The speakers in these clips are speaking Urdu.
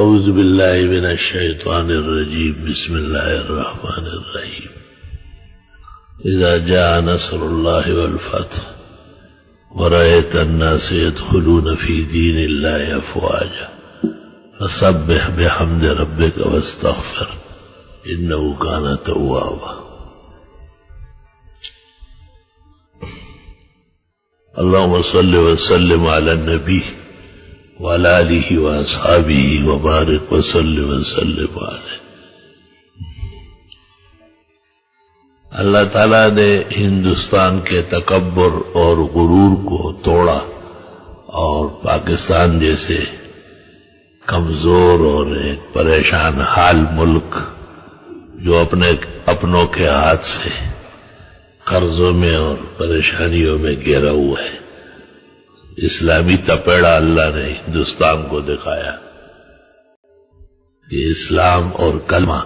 اعوذ باللہ من الشیطان الرجیم بسم اللہ الرحمن الرحیم اذا جاء نصر اللہ والفتح ورأيت الناس يدخلون في دين الله أفواجا فسبح بحمد ربك واستغفر إنه كان توابا. اللهم صل وسلم على النبي وعلى آله وأصحابه وبارك وسلم عليه. اللہ تعالیٰ نے ہندوستان کے تکبر اور غرور کو توڑا اور پاکستان جیسے کمزور اور ایک پریشان حال ملک جو اپنوں کے ہاتھ سے قرضوں میں اور پریشانیوں میں گھیرا ہوا ہے، اسلامی تپیڑا اللہ نے ہندوستان کو دکھایا کہ اسلام اور کلمہ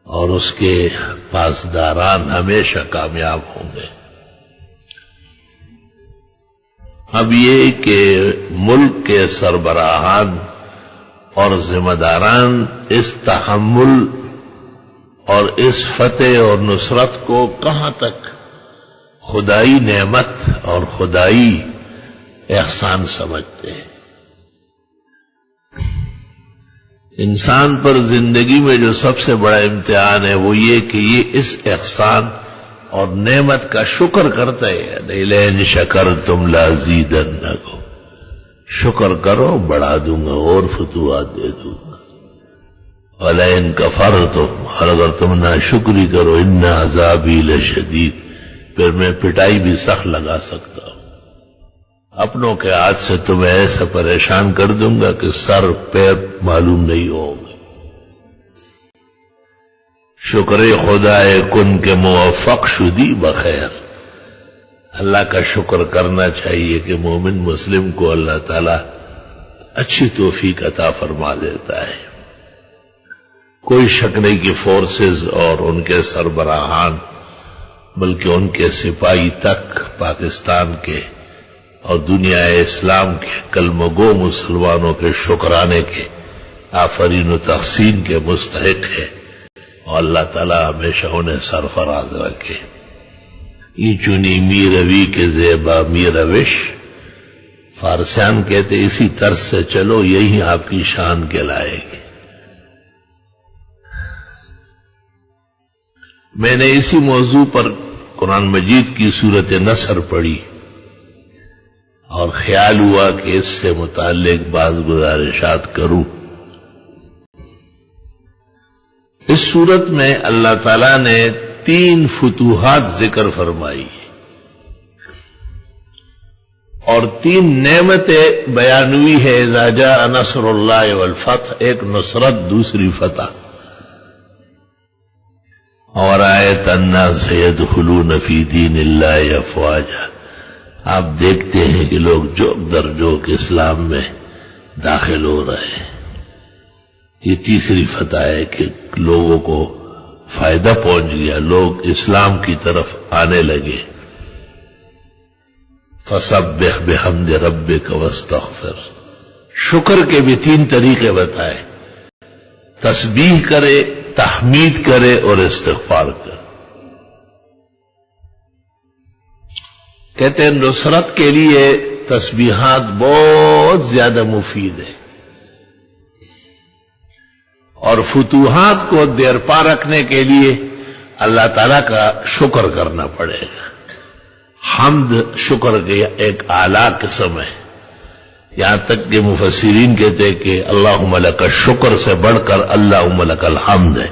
اور اس کے پاسداران ہمیشہ کامیاب ہوں گے. اب یہ کہ ملک کے سربراہان اور ذمہ داران اس تحمل اور اس فتح اور نصرت کو کہاں تک خدائی نعمت اور خدائی احسان سمجھتے ہیں. انسان پر زندگی میں جو سب سے بڑا امتحان ہے وہ یہ کہ یہ اس احسان اور نعمت کا شکر کرتا ہے. لئن شکرتم لازیدنکم، شکر کرو بڑھا دوں گا اور فتوحات دے دوں گا. ولئن کفرتم، اور اگر تم ناشکری کرو ان عذابی لشدید، پھر میں پٹائی بھی سخت لگا سکتا ہوں. اپنوں کے ہاتھ سے تمہیں ایسا پریشان کر دوں گا کہ سر پیر معلوم نہیں ہوں گے. شکر خدا کن کے موفق شدی بخیر. اللہ کا شکر کرنا چاہیے کہ مومن مسلم کو اللہ تعالی اچھی توفیق عطا فرما دیتا ہے. کوئی شک نہیں کہ فورسز اور ان کے سربراہان بلکہ ان کے سپاہی تک پاکستان کے اور دنیا اسلام کے کلمہ گو مسلمانوں کے شکرانے کے آفرین و تحسین کے مستحق ہے، اور اللہ تعالی ہمیشہ انہیں سرفراز رکھے. یہ چنی می روی کے زیبا می روش، فارسیان کہتے اسی طرز سے چلو یہی آپ کی شان کہلائے گی. میں نے اسی موضوع پر قرآن مجید کی سورت نصر پڑھی اور خیال ہوا کہ اس سے متعلق بعض گزارشات کروں. اس صورت میں اللہ تعالیٰ نے 3 فتوحات ذکر فرمائی اور 3 نعمتیں بیان ہوئی ہے. اذا جاء نصر اللہ والفتح، ایک نصرت، دوسری فتح. اور آیت الناس يدخلون فی دین اللہ افواجا، آپ دیکھتے ہیں کہ لوگ جوک در جوک اسلام میں داخل ہو رہے ہیں. یہ تیسری فتح ہے کہ لوگوں کو فائدہ پہنچ گیا، لوگ اسلام کی طرف آنے لگے. فسبح بحمد ربک واستغفر، شکر کے بھی 3 طریقے بتائے، تسبیح کرے، تحمید کرے اور استغفار کرے. کہتے ہیں نصرت کے لیے تسبیحات بہت زیادہ مفید ہے، اور فتوحات کو دیر پا رکھنے کے لیے اللہ تعالیٰ کا شکر کرنا پڑے گا. حمد شکر کے ایک اعلیٰ قسم ہے. یہاں تک کہ مفسرین کہتے ہیں کہ اللہم لک الشکر سے بڑھ کر اللہم لک الحمد ہے.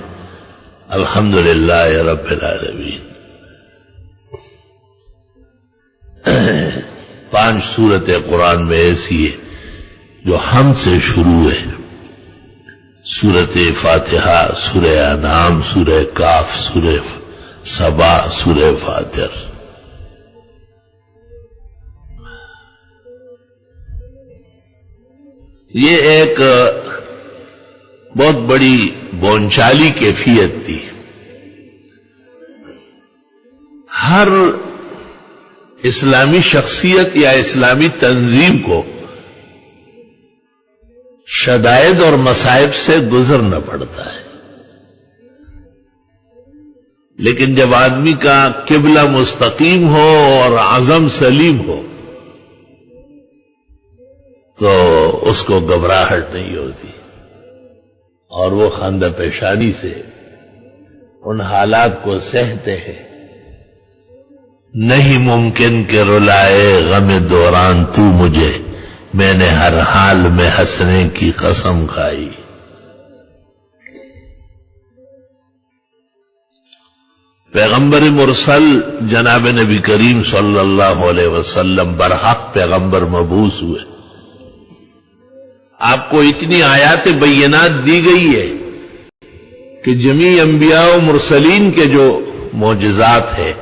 الحمدللہ رب العالمین. 5 سورتیں قرآن میں ایسی ہے جو حمد سے شروع ہے. سورت فاتحہ، سورہ انعام، سورہ کاف، سورہ سبا، سورہ فاتر. یہ ایک بہت بڑی بونچالی کیفیت تھی. ہر اسلامی شخصیت یا اسلامی تنظیم کو شدائد اور مصائب سے گزرنا پڑتا ہے، لیکن جب آدمی کا قبلہ مستقیم ہو اور عزم سلیم ہو تو اس کو گھبراہٹ نہیں ہوتی، اور وہ خندہ پیشانی سے ان حالات کو سہتے ہیں۔ نہیں ممکن کہ رلائے غم دوران تو مجھے، میں نے ہر حال میں ہنسنے کی قسم کھائی۔ پیغمبر مرسل جناب نبی کریم صلی اللہ علیہ وسلم برحق پیغمبر مبعوث ہوئے، آپ کو اتنی آیات بینات دی گئی ہے کہ جمیع انبیاء و مرسلین کے جو معجزات ہیں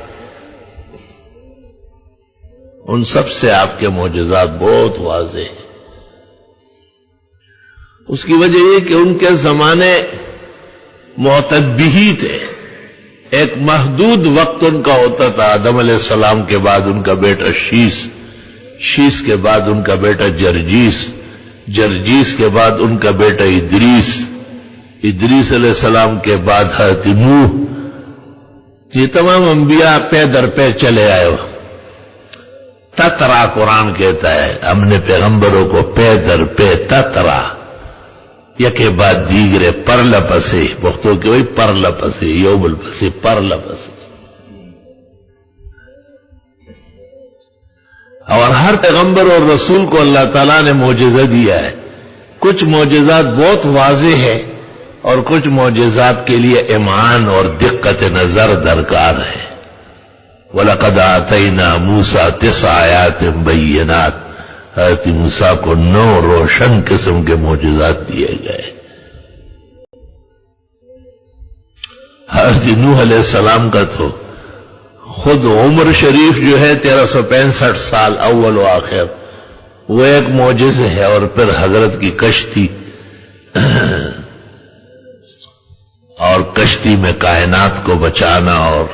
ان سب سے آپ کے معجزات بہت واضح ہیں۔ اس کی وجہ یہ کہ ان کے زمانے معتدبی تھے، ایک محدود وقت ان کا ہوتا تھا۔ آدم علیہ السلام کے بعد ان کا بیٹا شیس کے بعد ان کا بیٹا جرجیس کے بعد ان کا بیٹا ادریس علیہ السلام کے بعد حضرت نوح۔ یہ تمام انبیاء پے در پے چلے آئے ہو۔ تترا قرآن کہتا ہے، ہم نے پیغمبروں کو پے در پے تترا یکے بعد دیگرے پر لپسے، بختوں کے وہی پر لپسے، یوم الپسے پر لپسے۔ اور ہر پیغمبر اور رسول کو اللہ تعالیٰ نے معجزہ دیا ہے۔ کچھ معجزات بہت واضح ہے اور کچھ معجزات کے لیے امعان اور دقت نظر درکار ہے۔ وَلَقَدْ آتَيْنَا مُوسَىٰ 9 آیات بینات، حضرت موسیٰ کو 9 روشن قسم کے معجزات دیے گئے۔ حضرت نوح علیہ السلام کا تو خود عمر شریف جو ہے 1365 سال اول و آخر، وہ ایک معجزہ ہے، اور پھر حضرت کی کشتی اور کشتی میں کائنات کو بچانا اور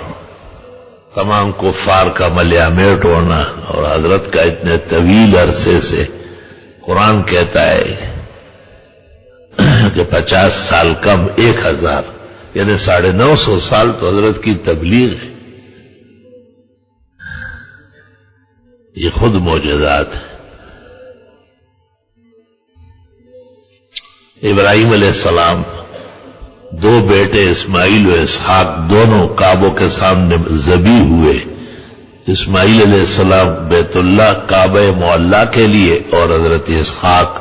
تمام کفار کا ملیامیٹ ہونا، اور حضرت کا اتنے طویل عرصے سے قرآن کہتا ہے کہ 50 سال کم 1000 یعنی 950 سال تو حضرت کی تبلیغ ہے۔ یہ خود معجزات ہے۔ ابراہیم علیہ السلام 2 بیٹے اسماعیل و اسحاق دونوں کعبوں کے سامنے ذبح ہوئے۔ اسماعیل علیہ السلام بیت اللہ کعبہ معلیٰ کے لیے اور حضرت اسحاق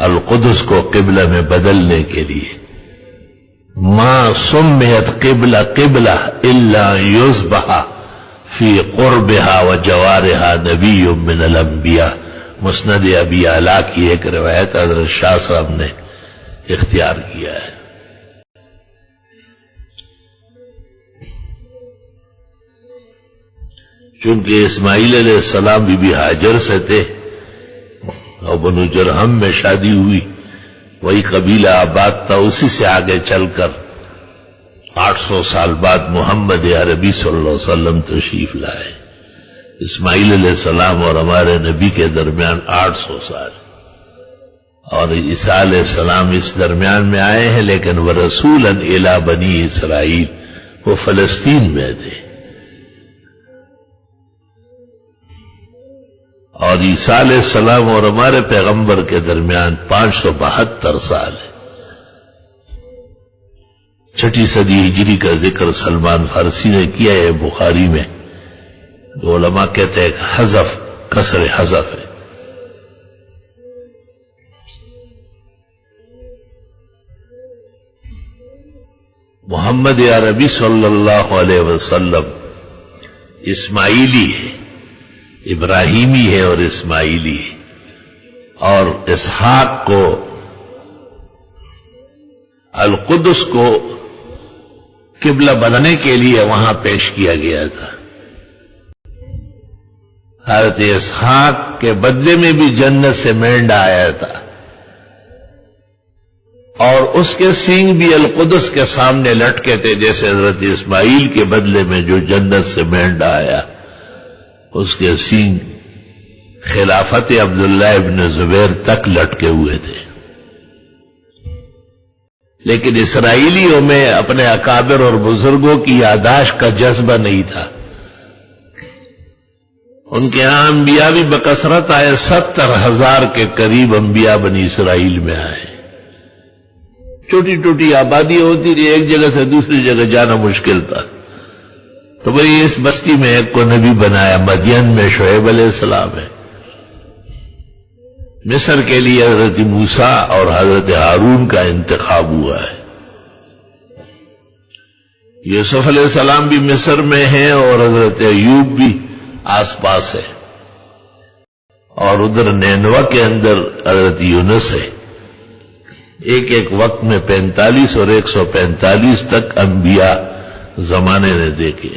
القدس کو قبلہ میں بدلنے کے لیے۔ ما سمیت قبلہ الا یذبح فی قربها و جوارها نبی من الانبیاء۔ مسند ابی اعلیٰ کی ایک روایت حضرت شاہ صاحب نے اختیار کیا ہے۔ چونکہ اسماعیل علیہ السلام بی بی ہاجر سے تھے اور بنو جرہم میں شادی ہوئی، وہی قبیلہ آباد تھا، اسی سے آگے چل کر 800 سال بعد محمد عربی صلی اللہ علیہ وسلم تشریف لائے۔ اسماعیل علیہ السلام اور ہمارے نبی کے درمیان 800 سال، اور عیسیٰ علیہ السلام اس درمیان میں آئے ہیں، لیکن وہ رسولاً الی بنی اسرائیل، وہ فلسطین میں تھے۔ اور عیسیٰ علیہ السلام اور ہمارے پیغمبر کے درمیان 572 سال ہے۔ 6 صدی ہجری کا ذکر سلمان فارسی نے کیا ہے بخاری میں، جو علماء کہتے ہیں حذف، کسر حذف ہے۔ محمد عربی صلی اللہ علیہ وسلم اسماعیلی ہے، ابراہیمی ہے اور اسماعیلی ہے، اور اسحاق کو القدس کو قبلہ بنانے کے لیے وہاں پیش کیا گیا تھا۔ حضرت اسحاق کے بدلے میں بھی جنت سے مینڈا آیا تھا، اور اس کے سینگ بھی القدس کے سامنے لٹکے تھے، جیسے حضرت اسماعیل کے بدلے میں جو جنت سے مینڈا آیا اس کے سینگ خلافت عبداللہ ابن زبیر تک لٹکے ہوئے تھے۔ لیکن اسرائیلیوں میں اپنے اکابر اور بزرگوں کی یاداشت کا جذبہ نہیں تھا. ان کے ہاں انبیاء بھی بکثرت آئے، 70,000 کے قریب انبیاء بنی اسرائیل میں آئے. چھوٹی چھوٹی آبادی ہوتی تھی، ایک جگہ سے دوسری جگہ جانا مشکل تھا. تو وہی اس بستی میں ایک کو نبی بنایا. مدین میں شعیب علیہ السلام ہے. مصر کے لیے حضرت موسیٰ اور حضرت ہارون کا انتخاب ہوا ہے. یوسف علیہ السلام بھی مصر میں ہیں اور حضرت ایوب بھی آس پاس ہے، اور ادھر نینوا کے اندر حضرت یونس ہے. ایک ایک وقت میں 45 اور 145 تک انبیاء زمانے نے دیکھے.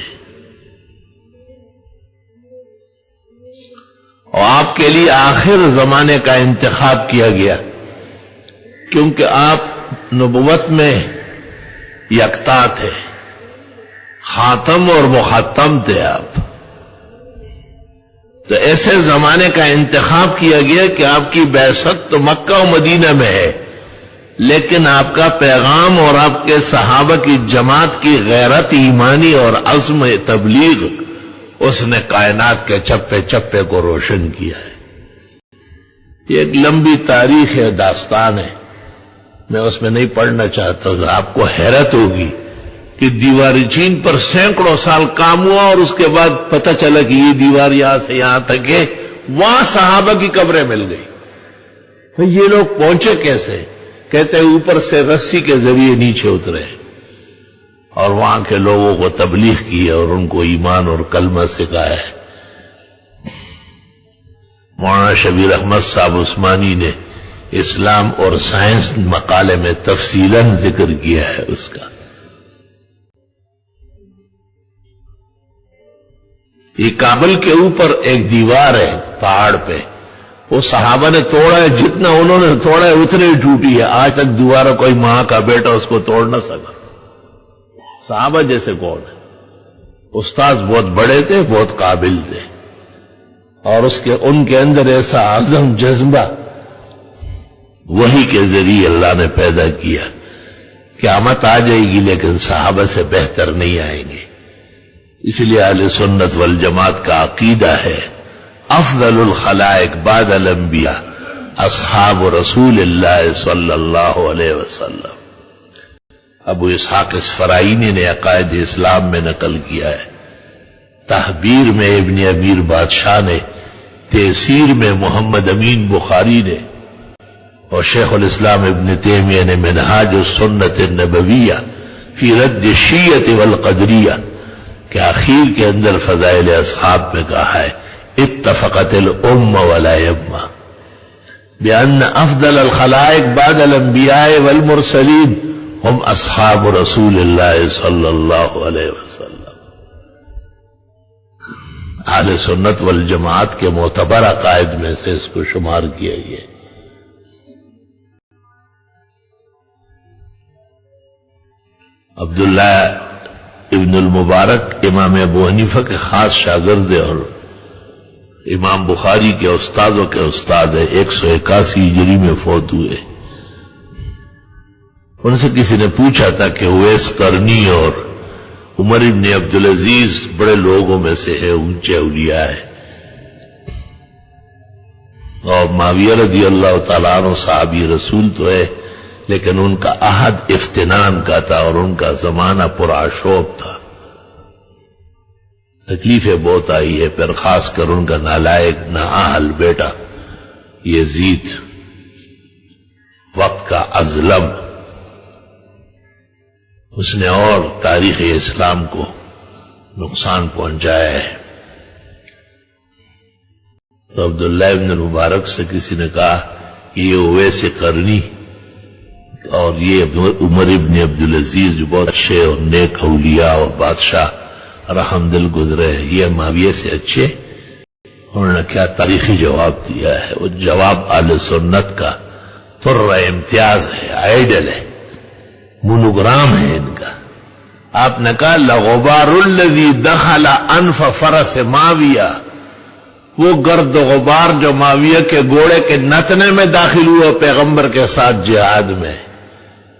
اور آپ کے لیے آخر زمانے کا انتخاب کیا گیا، کیونکہ آپ نبوت میں یکتا تھے، خاتم اور مختم تھے آپ. تو ایسے زمانے کا انتخاب کیا گیا کہ آپ کی بعثت تو مکہ و مدینہ میں ہے، لیکن آپ کا پیغام اور آپ کے صحابہ کی جماعت کی غیرت ایمانی اور عزم تبلیغ اس نے کائنات کے چپے چپے کو روشن کیا ہے. یہ ایک لمبی تاریخ ہے، داستان ہے، میں اس میں نہیں پڑھنا چاہتا. آپ کو حیرت ہوگی کہ دیوار چین پر سینکڑوں سال کام ہوا اور اس کے بعد پتہ چلا کہ یہ دیوار یہاں سے یہاں تک ہے. وہاں صحابہ کی قبریں مل گئی. یہ لوگ پہنچے کیسے؟ کہتے ہیں اوپر سے رسی کے ذریعے نیچے اترے اور وہاں کے لوگوں کو تبلیغ کی اور ان کو ایمان اور کلمہ سکھایا ہے. مولانا شبیر احمد صاحب عثمانی نے اسلام اور سائنس مقالے میں تفصیلاً ذکر کیا ہے اس کا. یہ کابل کے اوپر ایک دیوار ہے پہاڑ پہ، وہ صحابہ نے توڑا ہے، جتنا انہوں نے توڑا ہے اتنی ٹوٹی ہے. آج تک دوبارہ کوئی ماں کا بیٹا اس کو توڑ نہ سکا. صحابہ جیسے کون ہے؟ استاذ بہت بڑے تھے، بہت قابل تھے، اور ان کے اندر ایسا عزم جذبہ وحی کے ذریعے اللہ نے پیدا کیا. قیامت آ جائے گی لیکن صحابہ سے بہتر نہیں آئیں گے. اس لیے اہل سنت والجماعت کا عقیدہ ہے افضل الخلائق بعد الانبیاء اصحاب رسول اللہ صلی اللہ علیہ وسلم. ابو اسحاق اسفرائینی نے عقائد اسلام میں نقل کیا ہے. تحبیر میں ابن امیر بادشاہ نے، تیسیر میں محمد امین بخاری نے، اور شیخ الاسلام ابن تیمیہ نے منہاج السنت النبویہ فی رد الشیعۃ والقدریہ کہ آخر کے اندر فضائل اصحاب میں کہا ہے اتفقت الامہ ولا یمہ بأن افضل الخلائق بعد الانبیاء والمرسلین ہم اصحاب رسول اللہ صلی اللہ علیہ وسلم. اہل سنت والجماعت کے معتبر عقائد میں سے اس کو شمار کیا گیا. عبداللہ ابن المبارک امام ابو حنیفہ کے خاص شاگرد اور امام بخاری کے استادوں کے استاد ہیں. 181 ہجری میں فوت ہوئے. ان سے کسی نے پوچھا تھا کہ اویس قرنی اور عمر ابن عبدالعزیز بڑے لوگوں میں سے ہے، اونچے اولیاء ہے، اور معاویہ رضی اللہ تعالیٰ عنہ صحابی رسول تو ہے، لیکن ان کا عہد افتنان کا تھا اور ان کا زمانہ پرآشوب تھا. تکلیفیں بہت آئی ہے. پھر خاص کر ان کا نالائق نااہل بیٹا یزید، وقت کا ازلم، اس نے اور تاریخ اسلام کو نقصان پہنچایا ہے. تو عبداللہ ابن المبارک سے کسی نے کہا کہ یہ اویس قرنی اور یہ عمر ابن عبدالعزیز جو بہت اچھے اور نیک اولیاء اور بادشاہ رحم دل گزرے ہیں، یہ معاویہ سے اچھے؟ انہوں نے کیا تاریخی جواب دیا ہے. وہ جواب اہل سنت کا طر امتیاز ہے، آئیڈل ہے، مونوگرام ہے ان کا. آپ نے کہا لغبار الذی دخل انف فرس معاویہ، وہ گرد و غبار جو معاویہ کے گھوڑے کے نتنے میں داخل ہوا پیغمبر کے ساتھ جہاد میں،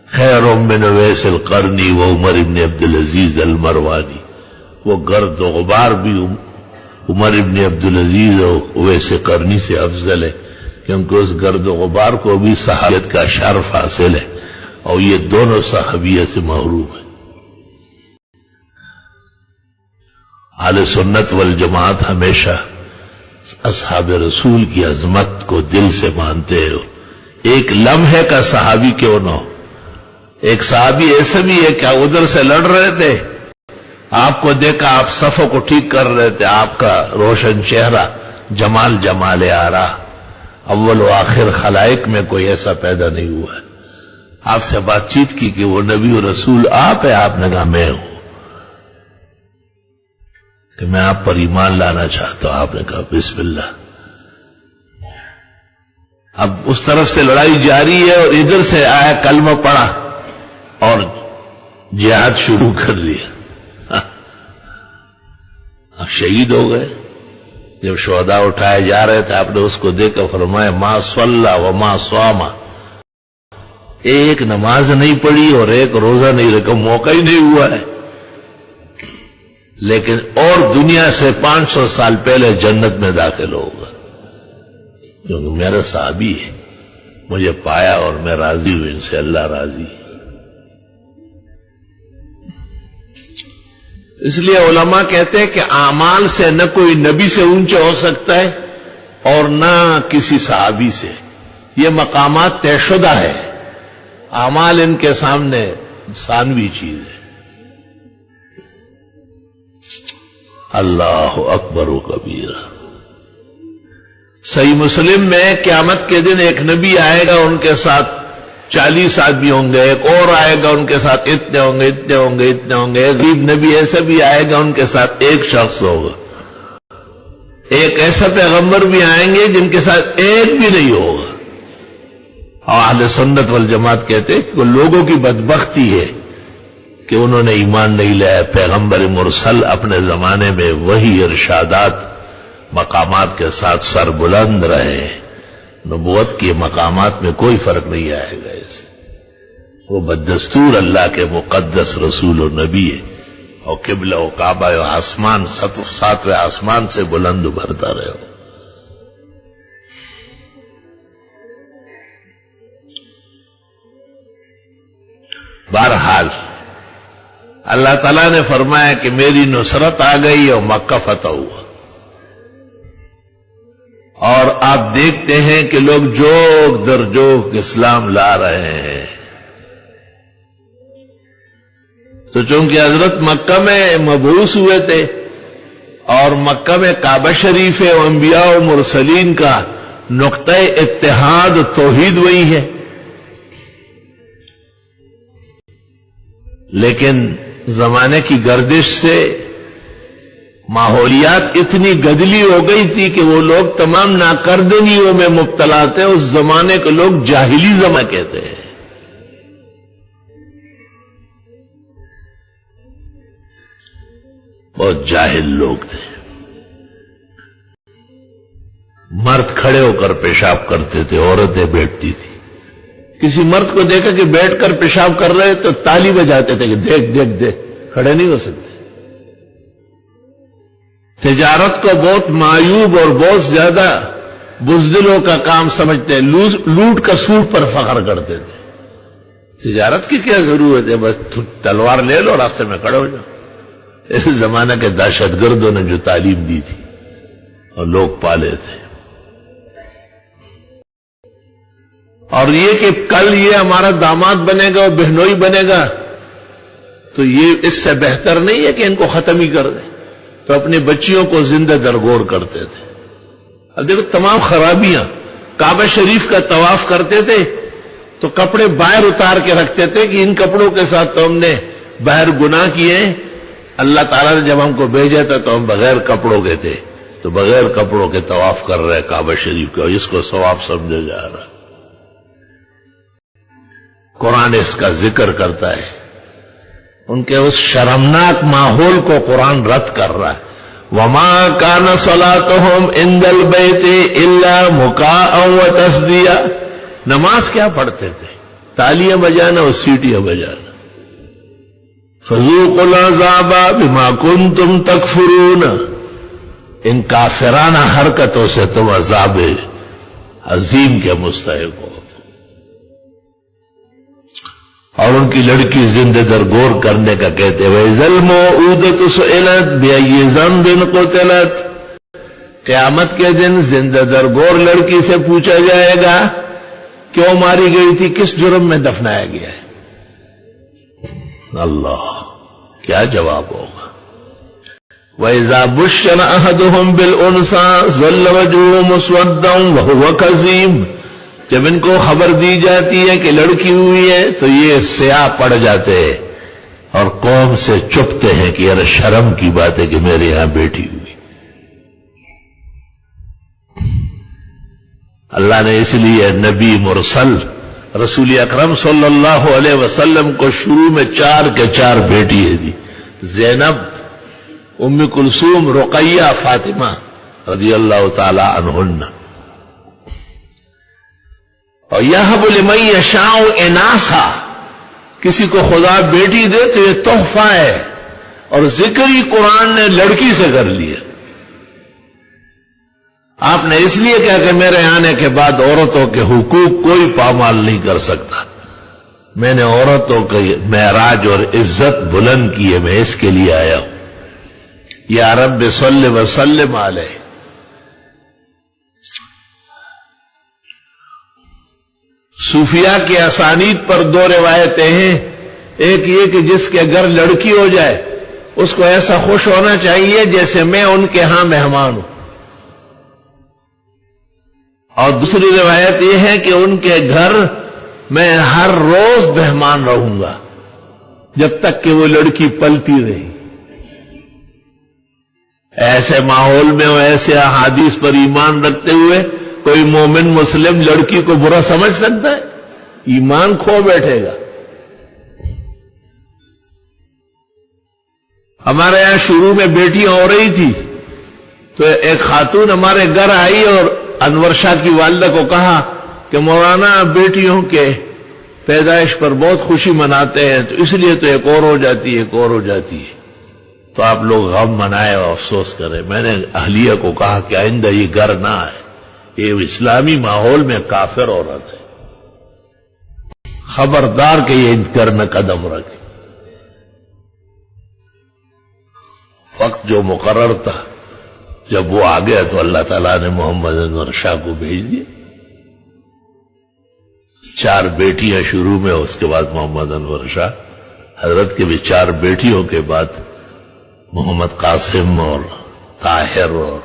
خیر من اویس القرنی و عمر ابن عبدالعزیز المروانی. وہ گرد و غبار بھی عمر ابن عبدالعزیز اور اویس قرنی سے افضل ہے، کیونکہ اس گرد و غبار کو بھی صحابیت کا شرف حاصل ہے، اور یہ دونوں صحابیت سے محروم ہیں. اہل سنت والجماعت ہمیشہ اصحاب رسول کی عظمت کو دل سے مانتے ہو. ایک لمحے کا صحابی کیوں نہ ہو. ایک صحابی ایسے بھی ہے کہ ادھر سے لڑ رہے تھے، آپ کو دیکھا، آپ صفوں کو ٹھیک کر رہے تھے، آپ کا روشن چہرہ جمال آ رہا. اول و آخر خلائق میں کوئی ایسا پیدا نہیں ہوا ہے. آپ سے بات چیت کی کہ وہ نبی و رسول آپ ہے، آپ نے کہا میں ہوں، کہ میں آپ پر ایمان لانا چاہتا ہوں. آپ نے کہا بسم اللہ. اب اس طرف سے لڑائی جاری ہے اور ادھر سے آیا، کلمہ پڑا اور جہاد شروع کر دیا. اب شہید ہو گئے. جب شہداء اٹھائے جا رہے تھے، آپ نے اس کو دیکھ کر فرمایا ما صلی و ما صام. ایک نماز نہیں پڑھی اور ایک روزہ نہیں رکھا، موقع ہی نہیں ہوا ہے، لیکن اور دنیا سے 500 سال پہلے جنت میں داخل ہوگا، کیونکہ میرا صحابی ہے، مجھے پایا اور میں راضی ہوں ان سے، اللہ راضی ہے. اس لیے علماء کہتے ہیں کہ اعمال سے نہ کوئی نبی سے اونچا ہو سکتا ہے اور نہ کسی صحابی سے. یہ مقامات طے شدہ ہے، اعمال ان کے سامنے ثانوی چیز ہے. اللہ اکبر و کبیرہ. صحیح مسلم میں قیامت کے دن ایک نبی آئے گا، ان کے ساتھ 40 آدمی ہوں گے، ایک اور آئے گا، ان کے ساتھ اتنے ہوں گے، اتنے ہوں گے، اتنے ہوں گے. ایک غریب نبی ایسا بھی آئے گا، ان کے ساتھ ایک شخص ہوگا. ایک ایسا پیغمبر بھی آئیں گے جن کے ساتھ ایک بھی نہیں ہوگا. اور اہل سنت والجماعت کہتے ہیں کہ لوگوں کی بدبختی ہے کہ انہوں نے ایمان نہیں لایا. پیغمبر مرسل اپنے زمانے میں وہی ارشادات مقامات کے ساتھ سر بلند رہے. نبوت کے مقامات میں کوئی فرق نہیں آئے گا اس سے. وہ بدستور اللہ کے مقدس رسول و نبی ہے، اور قبلہ و کعبہ و آسمان 7ویں آسمان سے بلند ابھرتا رہے ہو. بہرحال اللہ تعالیٰ نے فرمایا کہ میری نصرت آ گئی اور مکہ فتح ہوا. اور آپ دیکھتے ہیں کہ لوگ جوک در جوک اسلام لا رہے ہیں. تو چونکہ حضرت مکہ میں مبعوث ہوئے تھے اور مکہ میں کعبہ شریف ہے، انبیاء و مرسلین کا نقطہ اتحاد توحید وہی ہے. لیکن زمانے کی گردش سے ماحولیات اتنی گدلی ہو گئی تھی کہ وہ لوگ تمام ناکردگیوں میں مبتلا تھے. اس زمانے کے لوگ جاہلی زمانہ کہتے ہیں. بہت جاہل لوگ تھے. مرد کھڑے ہو کر پیشاب کرتے تھے، عورتیں بیٹھتی تھی. کسی مرد کو دیکھا کہ بیٹھ کر پیشاب کر رہے تو تالی بجاتے تھے کہ دیکھ دیکھ دیکھ. کھڑے نہیں ہو سکتے. تجارت کو بہت معیوب اور بہت زیادہ بزدلوں کا کام سمجھتے، لوٹ کا سوٹ پر فخر کرتے تھے. تجارت کی کیا ضرورت ہے، بس تلوار لے لو، راستے میں کھڑے ہو جاؤ. اس زمانہ کے دہشت گردوں نے جو تعلیم دی تھی اور لوگ پالے تھے. اور یہ کہ کل یہ ہمارا داماد بنے گا اور بہنوئی بنے گا، تو یہ اس سے بہتر نہیں ہے کہ ان کو ختم ہی کر دیں. تو اپنی بچیوں کو زندہ درگور کرتے تھے. اب دیکھو تمام خرابیاں. کعبہ شریف کا طواف کرتے تھے تو کپڑے باہر اتار کے رکھتے تھے کہ ان کپڑوں کے ساتھ تو ہم نے باہر گناہ کیے. اللہ تعالیٰ نے جب ہم کو بھیجا تھا تو ہم بغیر کپڑوں کے تھے، تو بغیر کپڑوں کے طواف کر رہے کعبہ شریف کا، اس کو ثواب سمجھا جا رہا. قرآن اس کا ذکر کرتا ہے. ان کے اس شرمناک ماحول کو قرآن رد کر رہا ہے. وَمَا كَانَ صَلَاتُهُمْ عِندَ الْبَيْتِ إِلَّا مُكَاءً وَتَصْدِيًّا. نماز کیا پڑھتے تھے؟ تالیاں بجانا اور سیٹیاں بجانا. فذوقوا العذاب بما کنتم تکفرون، ان کافرانہ حرکتوں سے تم عذاب عظیم کے مستحق ہو. اور ان کی لڑکی زندہ درگور کرنے کا کہتے ہوئے وَإِذَا الْمَوْءُودَةُ سُئِلَتْ بِأَيِّ ذَنبٍ قُتِلَتْ، قیامت کے دن زندہ درگور لڑکی سے پوچھا جائے گا کیوں ماری گئی تھی، کس جرم میں دفنایا گیا ہے. اللہ کیا جواب ہوگا. وَإِذَا بُشِّرَ أَحَدُهُم بِالْأُنثَىٰ ظَلَّ وَجْهُهُ مُسْوَدًّا وَهُوَ كَظِيمٌ، جب ان کو خبر دی جاتی ہے کہ لڑکی ہوئی ہے تو یہ سیاہ پڑ جاتے ہیں اور قوم سے چپتے ہیں کہ یار شرم کی بات ہے کہ میرے یہاں بیٹی ہوئی. اللہ نے اس لیے نبی مرسل رسول اکرم صلی اللہ علیہ وسلم کو شروع میں 4 کے 4 بیٹیاں دی، زینب، ام کلثوم، رقیہ، فاطمہ رضی اللہ تعالی عنہن. اور یہب لمن یشاء اناثا، کسی کو خدا بیٹی دے تو یہ تحفہ ہے، اور ذکر ہی قرآن نے لڑکی سے کر لیا. آپ نے اس لیے کہا کہ میرے آنے کے بعد عورتوں کے حقوق کوئی پامال نہیں کر سکتا. میں نے عورتوں کے معراج اور عزت بلند کی ہے، میں اس کے لیے آیا ہوں. یا رب صلی وسلم علیہ. صوفیاء کی اسانید پر 2 روایتیں ہیں. ایک یہ کہ جس کے گھر لڑکی ہو جائے اس کو ایسا خوش ہونا چاہیے جیسے میں ان کے ہاں مہمان ہوں. اور دوسری روایت یہ ہے کہ ان کے گھر میں ہر روز مہمان رہوں گا جب تک کہ وہ لڑکی پلتی رہی. ایسے ماحول میں اور ایسے احادیث پر ایمان رکھتے ہوئے کوئی مومن مسلم لڑکی کو برا سمجھ سکتا ہے؟ ایمان کھو بیٹھے گا. ہمارے یہاں شروع میں بیٹیاں ہو رہی تھی تو ایک خاتون ہمارے گھر آئی اور انور شاہ کی والدہ کو کہا کہ مولانا بیٹیوں کے پیدائش پر بہت خوشی مناتے ہیں تو اس لیے تو ایک اور ہو جاتی ہے، ایک اور ہو جاتی ہے، تو آپ لوگ غم منائے اور افسوس کریں. میں نے اہلیہ کو کہا کہ آئندہ یہ گھر نہ آئے، یہ اسلامی ماحول میں کافر عورت ہے، خبردار کہ یہ گھر میں قدم رکھے. وقت جو مقرر تھا جب وہ آ گیا تو اللہ تعالیٰ نے محمد انور شاہ کو بھیج دیا. 4 بیٹیاں شروع میں، اس کے بعد محمد انور شاہ. حضرت کے بھی 4 بیٹیوں کے بعد محمد قاسم اور طاہر اور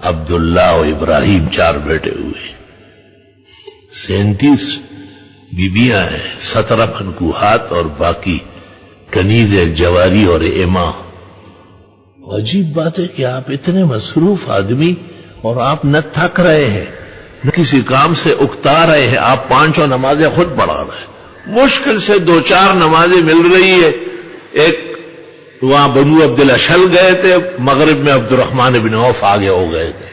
عبداللہ اور ابراہیم 4 بیٹے ہوئے. 37 بیبیاں ہیں، 17 منکوحات اور باقی کنیز، جواری اور ایما. عجیب بات ہے کہ آپ اتنے مصروف آدمی اور آپ نہ تھک رہے ہیں نہ کسی کام سے اکتا رہے ہیں. آپ 5 نمازیں خود پڑھا رہے ہیں. مشکل سے 2-4 نمازیں مل رہی ہے. ایک وہاں بنو عبد الاشل گئے تھے، مغرب میں عبد الرحمن بن عوف آگے ہو گئے تھے،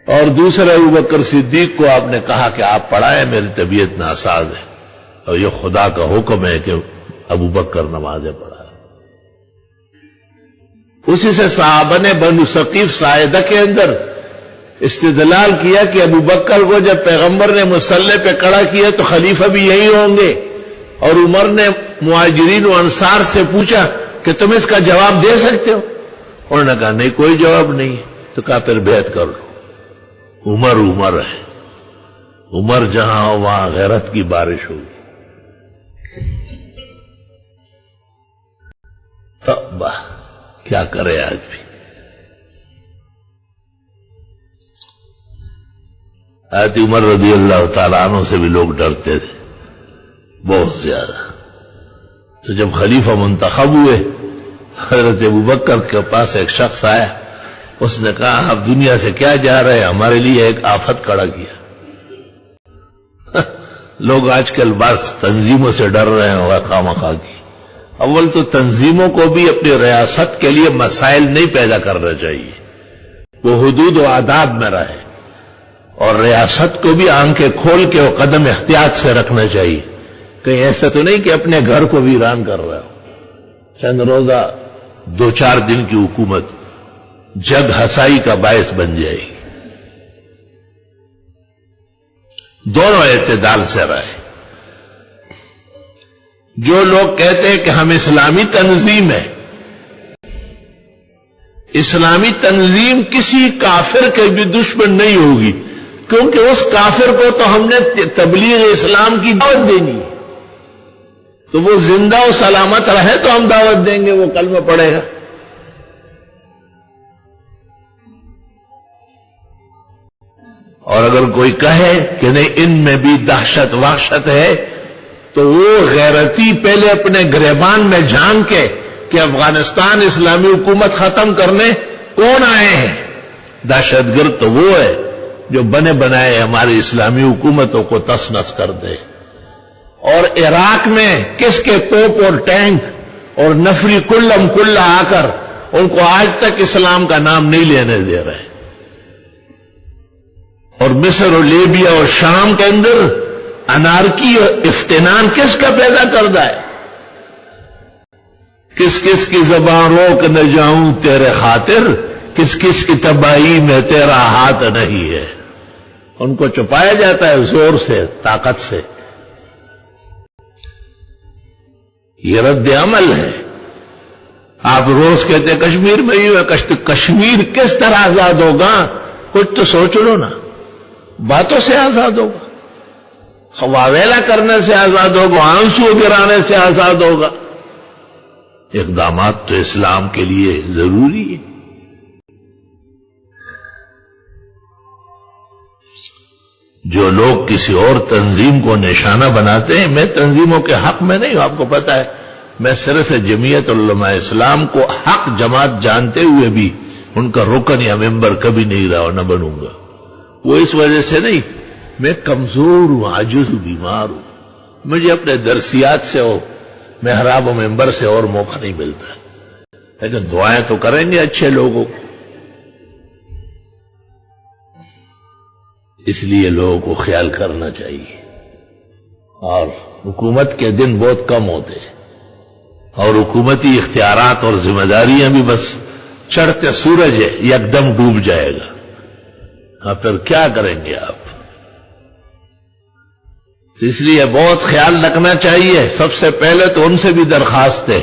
اور دوسرے ابوبکر صدیق کو آپ نے کہا کہ آپ پڑھائیں، میری طبیعت ناساز ہے، اور یہ خدا کا حکم ہے کہ ابوبکر نمازیں پڑھائیں. اسی سے صحابہ نے بنو ثقیف ساعدہ کے اندر استدلال کیا کہ ابوبکر کو جب پیغمبر نے مصلی پہ کھڑا کیا تو خلیفہ بھی یہی ہوں گے، اور عمر نے مہاجرین و انصار سے پوچھا کہ تم اس کا جواب دے سکتے ہو؟ انہوں نے کہا نہیں، کوئی جواب نہیں. تو کہا پھر بیعت کر لو. عمر ہے، عمر جہاں ہو وہاں غیرت کی بارش ہوگی. توبہ کیا کرے آج بھی. حضرت عمر رضی اللہ تعالیٰ عنہ سے بھی لوگ ڈرتے تھے بہت زیادہ. تو جب خلیفہ منتخب ہوئے حضرت ابوبکر کے پاس ایک شخص آیا، اس نے کہا آپ دنیا سے کیا جا رہے ہیں، ہمارے لیے ایک آفت کھڑا کیا. لوگ آج کل بعض تنظیموں سے ڈر رہے ہیں خواہ کی. اول تو تنظیموں کو بھی اپنی ریاست کے لیے مسائل نہیں پیدا کرنا چاہیے، وہ حدود و آداب میں رہے. اور ریاست کو بھی آنکھیں کھول کے وہ قدم احتیاط سے رکھنا چاہیے. کہیں ایسا تو نہیں کہ اپنے گھر کو ویران کر رہا ہو. چند روزہ 2-4 دن کی حکومت جگ ہسائی کا باعث بن جائے گی. دونوں اعتدال سے رہے. جو لوگ کہتے ہیں کہ ہم اسلامی تنظیم ہے، اسلامی تنظیم کسی کافر کے بھی دشمن نہیں ہوگی، کیونکہ اس کافر کو تو ہم نے تبلیغ اسلام کی دعوت دینی ہے. تو وہ زندہ و سلامت رہے تو ہم دعوت دیں گے، وہ کلمہ پڑے گا. اور اگر کوئی کہے کہ نہیں ان میں بھی دہشت وحشت ہے، تو وہ غیرتی پہلے اپنے گریبان میں جھانک کے کہ افغانستان اسلامی حکومت ختم کرنے کون آئے ہیں. دہشت گرد تو وہ ہے جو بنے بنائے ہماری اسلامی حکومتوں کو تس نس کر دے. اور عراق میں کس کے توپ اور ٹینک اور نفری کلم کلہ آ کر ان کو آج تک اسلام کا نام نہیں لینے دے رہے. اور مصر اور لیبیا اور شام کے اندر انارکی اور افتنان کس کا پیدا کرتا ہے؟ کس کس کی زبان روک نہ جاؤں تیرے خاطر، کس کس کی تباہی میں تیرا ہاتھ نہیں ہے. ان کو چھپایا جاتا ہے زور سے، طاقت سے. یہ رد عمل ہے. آپ روز کہتے ہیں کشمیر میں ہی ہے، کشمیر کس طرح آزاد ہوگا؟ کچھ تو سوچ لو نا. باتوں سے آزاد ہوگا، خواویلا کرنے سے آزاد ہوگا، آنسو گرانے سے آزاد ہوگا. اقدامات تو اسلام کے لیے ضروری ہے. جو لوگ کسی اور تنظیم کو نشانہ بناتے ہیں، میں تنظیموں کے حق میں نہیں ہوں. آپ کو پتا ہے میں سر سے جمعیت علماء اسلام کو حق جماعت جانتے ہوئے بھی ان کا رکن یا ممبر کبھی نہیں رہا اور نہ بنوں گا. وہ اس وجہ سے نہیں، میں کمزور ہوں، عاجز ہوں، بیمار ہوں. مجھے اپنے درسیات سے اور محراب و ممبر سے اور موقع نہیں ملتا. لیکن دعائیں تو کریں گے اچھے لوگوں کو. اس لیے لوگوں کو خیال کرنا چاہیے. اور حکومت کے دن بہت کم ہوتے ہیں، اور حکومتی اختیارات اور ذمہ داریاں بھی بس چڑھتے سورج ہے، یکدم ڈوب جائے گا. پھر کیا کریں گے آپ؟ تو اس لیے بہت خیال رکھنا چاہیے. سب سے پہلے تو ان سے بھی درخواست ہے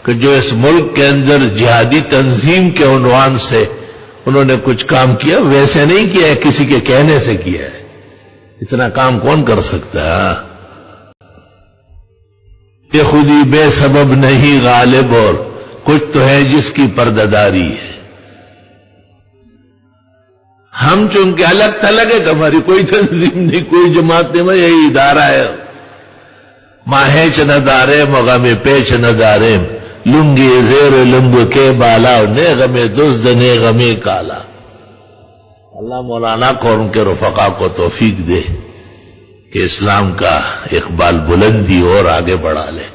کہ جو اس ملک کے اندر جہادی تنظیم کے عنوان سے انہوں نے کچھ کام کیا، ویسے نہیں کیا ہے، کسی کے کہنے سے کیا ہے. اتنا کام کون کر سکتا ہے؟ یہ خودی بے سبب نہیں غالب، اور کچھ تو ہے جس کی پردہ-داری ہے. ہم چونکہ الگ تھلگ ہے کہ ہماری کوئی تنظیم نہیں، کوئی جماعت نہیں، یہی ادارہ ہے. ماہے چ ندارے مغم پیچ ندارے، لنگی زیر لنگ کے بالا، نیغم دزد نیغم کالا. اللہ مولانا کو اور ان کے رفقا کو توفیق دے کہ اسلام کا اقبال بلندی اور آگے بڑھا لے.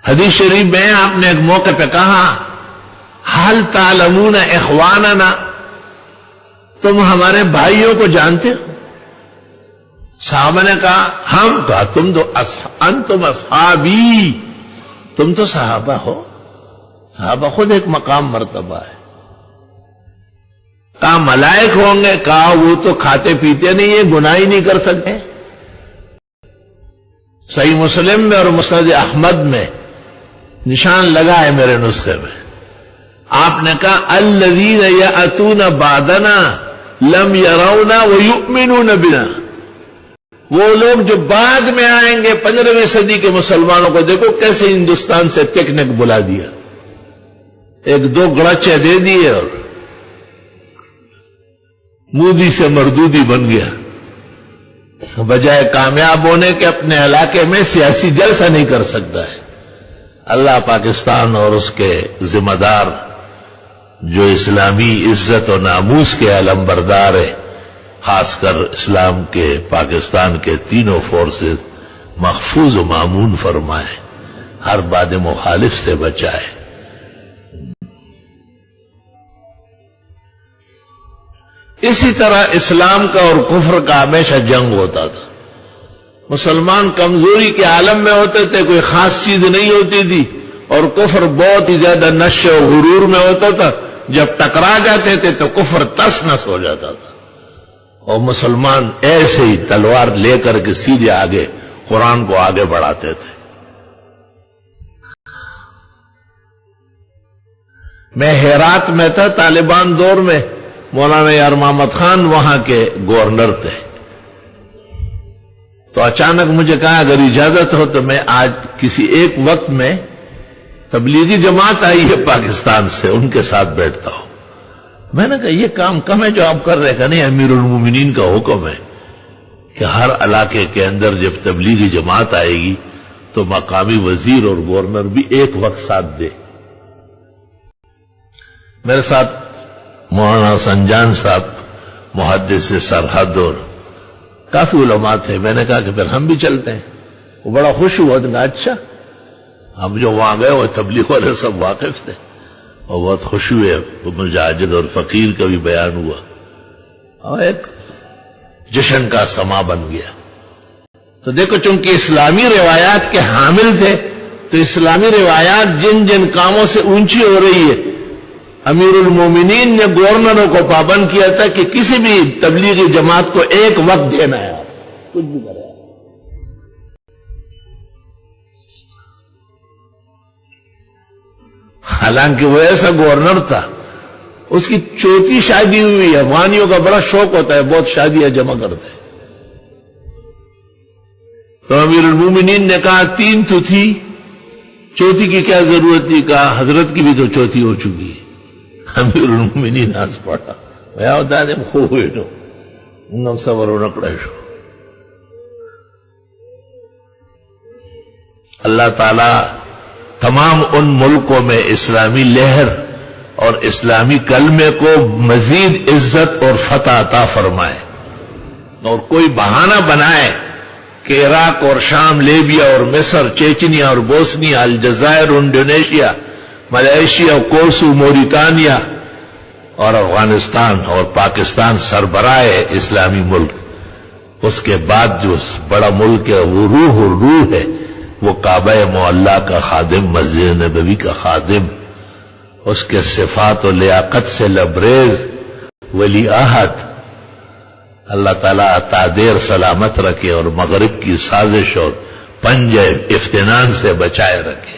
حدیث شریف میں آپ نے ایک موقع پہ کہا، حل تعلمون اخواننا، تم ہمارے بھائیوں کو جانتے ہو؟ صحابہ نے کہا ہم. کہا تم تو انتم اصحابی، تم تو صحابہ ہو. صحابہ خود ایک مقام مرتبہ ہے. کہا ملائک ہوں گے؟ کہا وہ تو کھاتے پیتے نہیں ہیں، گناہ ہی نہیں کر سکتے. صحیح مسلم میں اور مسند احمد میں نشان لگا ہے میرے نسخے میں. آپ نے کہا الذین یأتون بعدنا لم یرونا ویؤمنون بنا، وہ لوگ جو بعد میں آئیں گے 15ویں صدی کے مسلمانوں کو دیکھو کیسے ہندوستان سے پکنک بلا دیا، 1-2 گڑچے دے دیے اور مودی سے مردودی بن گیا. بجائے کامیاب ہونے کے اپنے علاقے میں سیاسی جلسہ نہیں کر سکتا ہے. اللہ پاکستان اور اس کے ذمہ دار جو اسلامی عزت و ناموس کے علمبردار ہے، خاص کر اسلام کے پاکستان کے تینوں فورسز، محفوظ و مامون فرمائے، ہر باد مخالف سے بچائے. اسی طرح اسلام کا اور کفر کا ہمیشہ جنگ ہوتا تھا. مسلمان کمزوری کے عالم میں ہوتے تھے، کوئی خاص چیز نہیں ہوتی تھی، اور کفر بہت ہی زیادہ نشے و غرور میں ہوتا تھا. جب ٹکرا جاتے تھے تو کفر تس نس ہو جاتا تھا، اور مسلمان ایسے ہی تلوار لے کر کے سیدھے آگے قرآن کو آگے بڑھاتے تھے. میں ہیرات میں تھا طالبان دور میں، مولانا یار محمد خان وہاں کے گورنر تھے. تو اچانک مجھے کہا اگر اجازت ہو تو میں آج کسی ایک وقت میں تبلیغی جماعت آئی ہے پاکستان سے، ان کے ساتھ بیٹھتا ہوں. میں نے کہا یہ کام کم ہے جو آپ کر رہے. کہ نہیں، امیر المومنین کا حکم ہے کہ ہر علاقے کے اندر جب تبلیغی جماعت آئے گی تو مقامی وزیر اور گورنر بھی ایک وقت ساتھ دے. میرے ساتھ مولانا سنجان صاحب محدث سرحد اور کافی علماء تھے. میں نے کہا کہ پھر ہم بھی چلتے ہیں. وہ بڑا خوش ہوا. کہا اچھا. ہم جو وہاں گئے وہ تبلیغ والے سب واقف تھے اور بہت خوش ہوئے. مجاہد اور فقیر کا بھی بیان ہوا اور ایک جشن کا سما بن گیا. تو دیکھو، چونکہ اسلامی روایات کے حامل تھے تو اسلامی روایات جن جن کاموں سے اونچی ہو رہی ہے، امیر المومنین نے گورنروں کو پابند کیا تھا کہ کسی بھی تبلیغی جماعت کو ایک وقت دینا ہے. آپ کچھ بھی کریں. حالانکہ وہ ایسا گورنر تھا، اس کی چوتھی شادی ہوئی ہے. افغانیوں کا بڑا شوق ہوتا ہے، بہت شادیاں جمع کرتے ہیں. تو امیر المومنین نے کہا 3 تو تھی، چوتھی کی کیا ضرورت تھی. کہا حضرت کی بھی تو چوتھی ہو چکی ہے. امیر المومنین آج پڑھا بھیا ہوتا ہے خوب ہوئے تو انہوں سور نکڑے شو. اللہ تعالی تمام ان ملکوں میں اسلامی لہر اور اسلامی کلمے کو مزید عزت اور فتح عطا فرمائے. اور کوئی بہانہ بنائے کہ عراق اور شام، لیبیا اور مصر، چیچنیا اور بوسنیا، الجزائر، انڈونیشیا، ملائیشیا، کوسو، موریتانیا اور افغانستان اور پاکستان سربراہ اسلامی ملک. اس کے بعد جو بڑا ملک ہے وہ روح ہے، وہ کعبہ معلیٰ کا خادم، مسجد نبوی کا خادم، اس کے صفات و لیاقت سے لبریز ولی عہد. اللہ تعالیٰ عطا دیر سلامت رکھے اور مغرب کی سازش اور پنجے افتنان سے بچائے رکھے.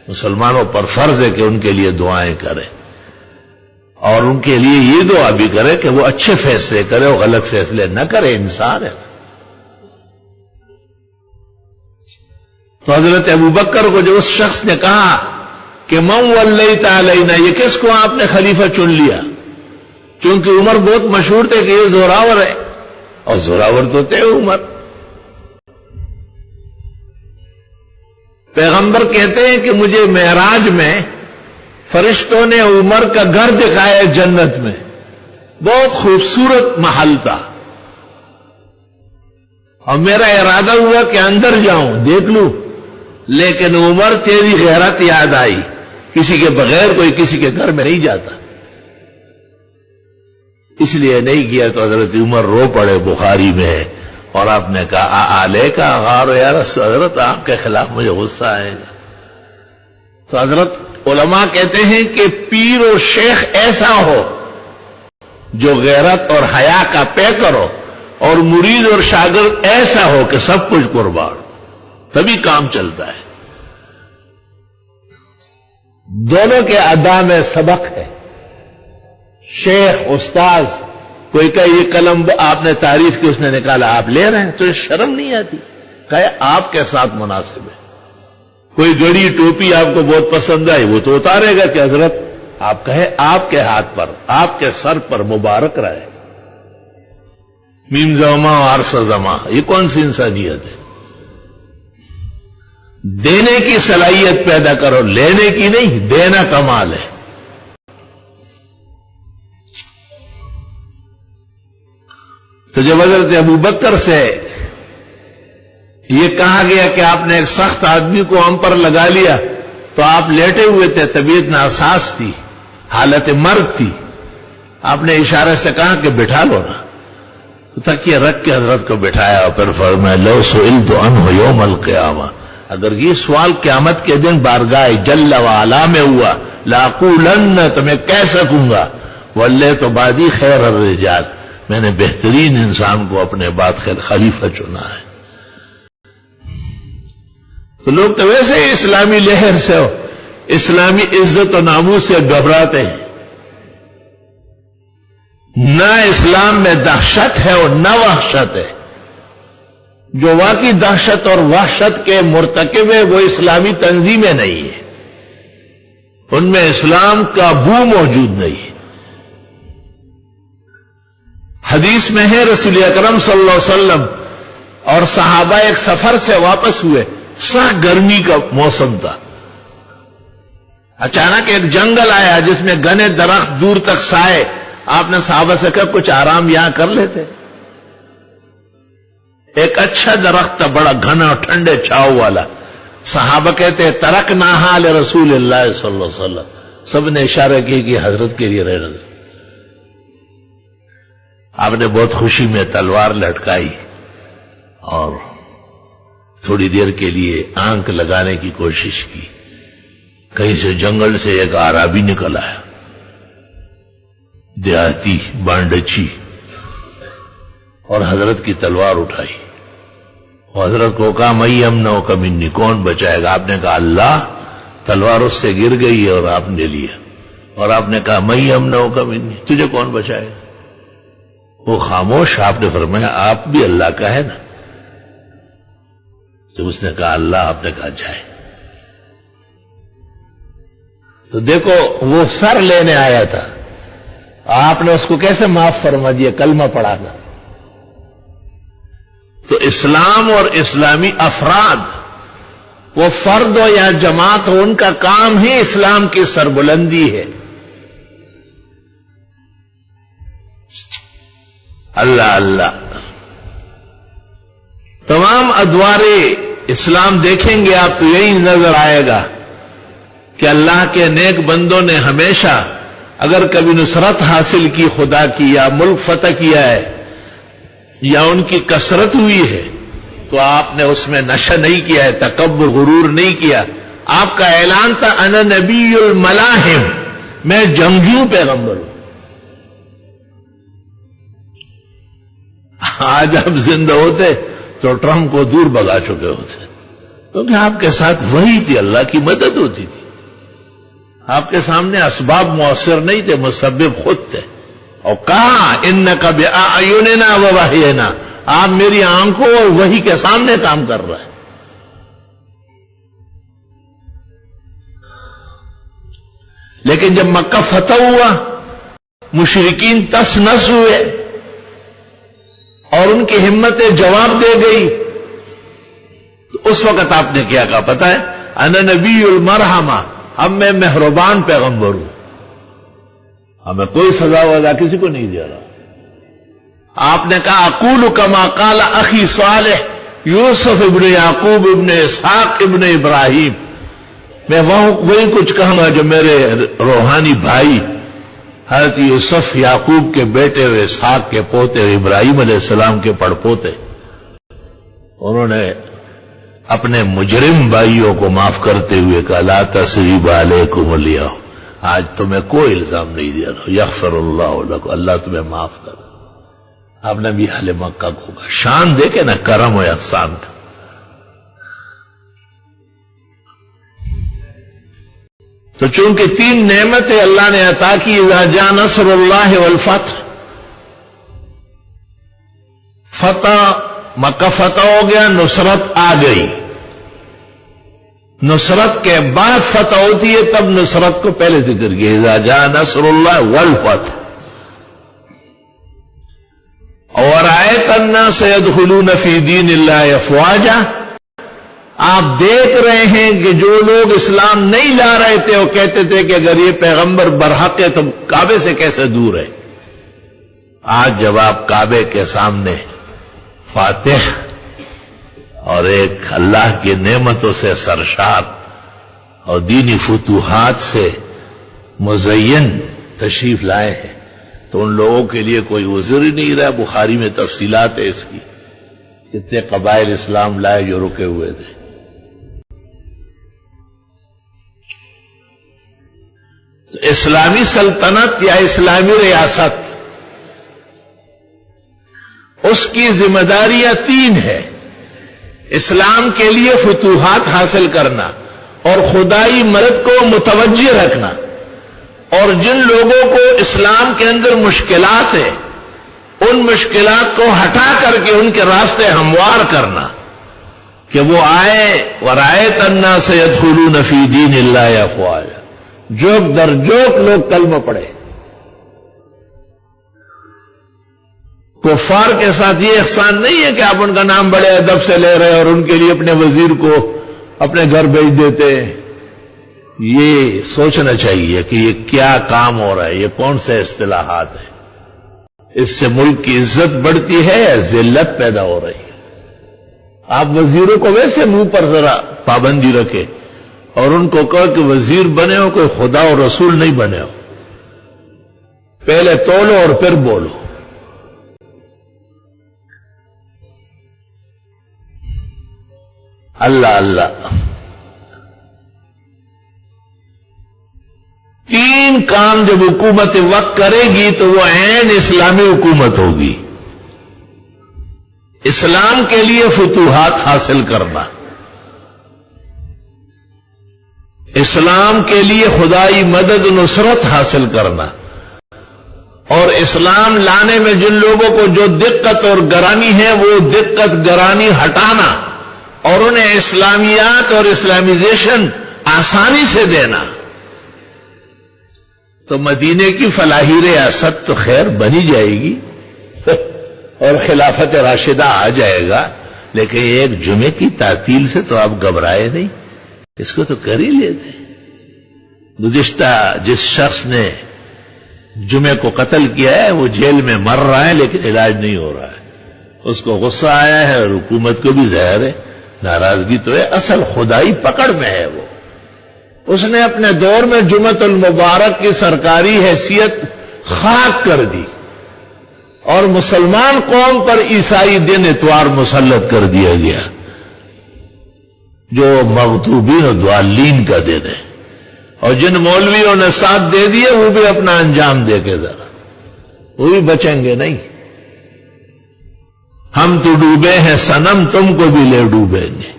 مسلمانوں پر فرض ہے کہ ان کے لیے دعائیں کریں اور ان کے لیے یہ دعا بھی کرے کہ وہ اچھے فیصلے کرے اور غلط فیصلے نہ کرے. انسان ہے. تو حضرت ابوبکر کو جو اس شخص نے کہا کہ من ولیت علینا، یہ کس کو آپ نے خلیفہ چن لیا؟ چونکہ عمر بہت مشہور تھے کہ یہ زوراور ہے، اور زوراور تو تھے عمر. پیغمبر کہتے ہیں کہ مجھے معراج میں فرشتوں نے عمر کا گھر دکھایا جنت میں، بہت خوبصورت محل تھا، اور میرا ارادہ ہوا کہ اندر جاؤں دیکھ لوں، لیکن عمر تیری غیرت یاد آئی، کسی کے بغیر کوئی کسی کے گھر میں نہیں جاتا، اس لیے نہیں کیا. تو حضرت عمر رو پڑے، بخاری میں ہے. اور آپ نے کہا آلے کا غار یار حضرت، آپ کے خلاف مجھے غصہ آئے گا. تو حضرت علماء کہتے ہیں کہ پیر و شیخ ایسا ہو جو غیرت اور حیا کا پیکر ہو، اور مرید اور شاگرد ایسا ہو کہ سب کچھ قربان، تبھی کام چلتا ہے. دونوں کے ادا میں سبق ہے. شیخ، استاذ، کوئی کہے یہ قلم آپ نے تعریف کی، اس نے نکالا، آپ لے رہے ہیں تو شرم نہیں آتی؟ کہے آپ کے ساتھ مناسب ہے. کوئی گڑی ٹوپی آپ کو بہت پسند آئی، وہ تو اتارے گا کہ حضرت آپ کہے آپ کے ہاتھ پر، آپ کے سر پر مبارک رہے. میم زما و عرص زما، یہ کون سی انسانیت ہے؟ دینے کی صلاحیت پیدا کرو، لینے کی نہیں. دینا کمال ہے. تو جب حضرت ابوبکر سے یہ کہا گیا کہ آپ نے ایک سخت آدمی کو ہم پر لگا لیا، تو آپ لیٹے ہوئے تھے، طبیعت ناساز تھی، حالت مرگ تھی. آپ نے اشارے سے کہا کہ بٹھا لو نا، تکیہ رکھ کے حضرت کو بٹھایا اور پھر فرمایا لو سئلت عنہ یوم القیامہ، اگر یہ سوال قیامت کے دن بارگاہ جل وعلا میں ہوا لاقولن، تو میں کہہ سکوں گا ولیت بعدی خیر الرجال، میں نے بہترین انسان کو اپنے بعد خلیفہ چنا ہے۔ تو لوگ تو ویسے ہی اسلامی لہر سے اسلامی عزت و ناموس سے گھبراتے ہیں، نہ اسلام میں دہشت ہے اور نہ وحشت ہے۔ جو واقعی دہشت اور وحشت کے مرتکب ہے وہ اسلامی تنظیمیں نہیں ہیں، ان میں اسلام کا بو موجود نہیں ہے۔ حدیث میں ہے رسول اکرم صلی اللہ علیہ وسلم اور صحابہ ایک سفر سے واپس ہوئے، سخت گرمی کا موسم تھا، اچانک ایک جنگل آیا جس میں گھنے درخت دور تک سائے، آپ نے صحابہ سے کہا کچھ آرام یہاں کر لیتے۔ ایک اچھا درخت تھا، بڑا گھنا اور ٹھنڈے چھاؤ والا، صحابہ کہتے ہیں ترکناہا لرسول اللہ صلی اللہ علیہ وسلم، سب نے اشارہ کیا کہ حضرت کے لیے رہنا۔ آپ نے بہت خوشی میں تلوار لٹکائی اور تھوڑی دیر کے لیے آنکھ لگانے کی کوشش کی، کہیں سے جنگل سے ایک عربی نکل آیا، دیہاتی بانڈچی، اور حضرت کی تلوار اٹھائی، اور حضرت کو کہا میں یمنعک منی، کون بچائے گا؟ آپ نے کہا اللہ، تلوار اس سے گر گئی اور آپ نے لیا، اور آپ نے کہا میں یمنعک منی، تجھے کون بچائے گا؟ وہ خاموش۔ آپ نے فرمایا آپ بھی اللہ کا ہے نا؟ جب اس نے کہا اللہ، آپ نے کہا جائے۔ تو دیکھو وہ سر لینے آیا تھا، آپ نے اس کو کیسے معاف فرما دیا کلمہ پڑھا کر۔ تو اسلام اور اسلامی افراد، وہ فرد ہو یا جماعت ہو، ان کا کام ہی اسلام کی سربلندی ہے۔ اللہ اللہ، تمام ادوار اسلام دیکھیں گے آپ تو یہی نظر آئے گا کہ اللہ کے نیک بندوں نے ہمیشہ اگر کبھی نصرت حاصل کی خدا کی، یا ملک فتح کیا ہے، یا ان کی کثرت ہوئی ہے، تو آپ نے اس میں نشہ نہیں کیا ہے، تکبر غرور نہیں کیا۔ آپ کا اعلان تھا انا نبی الملاحم، میں جنگجو پیغمبر ہوں۔ آج آپ زندہ ہوتے تو ٹرمپ کو دور بگا چکے ہوتے، کیونکہ آپ کے ساتھ وہی تھی، اللہ کی مدد ہوتی تھی۔ آپ کے سامنے اسباب مؤثر نہیں تھے، مسبب خود تھے، اور کہا انک بأعیننا ووحینا، آپ میری آنکھوں اور وحی کے سامنے کام کر رہے ہیں۔ لیکن جب مکہ فتح ہوا، مشرکین تس نس ہوئے اور ان کی ہمتیں جواب دے گئی، تو اس وقت آپ نے کیا کہا پتہ ہے؟ انا نبی المرحمہ، اب میں مہربان پیغمبر ہوں، ہمیں کوئی سزا وزا کسی کو نہیں دے رہا۔ آپ نے کہا اقول کما قال اخی صالح یوسف ابن یعقوب ابن اسحاق ابن ابراہیم، میں وہی کچھ کہوں گا جو میرے روحانی بھائی حضرت یوسف یعقوب کے بیٹے ہوئے، اسحاق کے پوتے ہوئے، ابراہیم علیہ السلام کے پڑپوتے، انہوں نے اپنے مجرم بھائیوں کو معاف کرتے ہوئے کہا لا تثریب علیکم اليوم، آج تمہیں کوئی الزام نہیں دیا، یغفر اللہ لکم، اللہ تمہیں معاف کر۔ آپ نے بھی اہل مکہ کو کہا، شان دیکھے نا کرم و احسان کا۔ تو چونکہ تین نعمتیں اللہ نے عطا کی، اذا جاء نصر اللہ والفتح، فتح، مکہ فتح ہو گیا، نصرت آ گئی، نصرت کے بعد فتح ہوتی ہے، تب نصرت کو پہلے ذکر کیا، اذا جاء نصر اللہ والفتح۔ ورأیت الناس يدخلون فی دین اللہ افواجا، آپ دیکھ رہے ہیں کہ جو لوگ اسلام نہیں لا رہے تھے وہ کہتے تھے کہ اگر یہ پیغمبر برحق ہے تو کعبے سے کیسے دور ہے، آج جب آپ کعبے کے سامنے فاتح اور ایک اللہ کی نعمتوں سے سرشار اور دینی فتوحات سے مزین تشریف لائے ہیں، تو ان لوگوں کے لیے کوئی عذر ہی نہیں رہا. بخاری میں تفصیلات ہے اس کی، کتنے قبائل اسلام لائے جو رکے ہوئے تھے. تو اسلامی سلطنت یا اسلامی ریاست، اس کی ذمہ داریاں 3 ہیں. اسلام کے لیے فتوحات حاصل کرنا اور خدائی مدد کو متوجہ رکھنا، اور جن لوگوں کو اسلام کے اندر مشکلات ہیں ان مشکلات کو ہٹا کر کے ان کے راستے ہموار کرنا کہ وہ آئے. وَرَأَيْتَ النَّاسَ يَدْخُلُونَ فِي دِينِ اللَّهِ أَفْوَاجًا، جوک در جوک لوگ کلمہ پڑھے. کفار کے ساتھ یہ احسان نہیں ہے کہ آپ ان کا نام بڑے ادب سے لے رہے اور ان کے لیے اپنے وزیر کو اپنے گھر بھیج دیتے. یہ سوچنا چاہیے کہ یہ کیا کام ہو رہا ہے، یہ کون سے اصطلاحات ہیں. اس سے ملک کی عزت بڑھتی ہے یا ذلت پیدا ہو رہی ہے؟ آپ وزیروں کو ویسے منہ پر ذرا پابندی رکھے اور ان کو کہو کہ وزیر بنے ہو کوئی خدا اور رسول نہیں بنے ہو. پہلے تولو اور پھر بولو. اللہ اللہ. 3 کام جب حکومت وقت کرے گی تو وہ عین اسلامی حکومت ہوگی. اسلام کے لیے فتوحات حاصل کرنا، اسلام کے لیے خدائی مدد نصرت حاصل کرنا، اور اسلام لانے میں جن لوگوں کو جو دقت اور گرانی ہے وہ دقت گرانی ہٹانا اور انہیں اسلامیات اور اسلامائزیشن آسانی سے دینا. تو مدینے کی فلاحی ریاست تو خیر بنی جائے گی اور خلافت راشدہ آ جائے گا، لیکن ایک جمعے کی تعطیل سے تو آپ گھبرائے نہیں، اس کو تو کر ہی لیتے. گزشتہ جس شخص نے جمعے کو قتل کیا ہے وہ جیل میں مر رہا ہے لیکن علاج نہیں ہو رہا ہے. اس کو غصہ آیا ہے اور حکومت کو بھی ظاہر ہے ناراضگی تو ہے. اصل خدائی پکڑ میں ہے. وہ اس نے اپنے دور میں جمعۃ المبارک کی سرکاری حیثیت خاک کر دی اور مسلمان قوم پر عیسائی دن اتوار مسلط کر دیا گیا جو مغضوبین و ضالین کا دن ہے. اور جن مولویوں نے ساتھ دے دیے وہ بھی اپنا انجام دے کے ذرا وہ بھی بچیں گے نہیں. ہم تو ڈوبے ہیں صنم تم کو بھی لے ڈوبیں گے.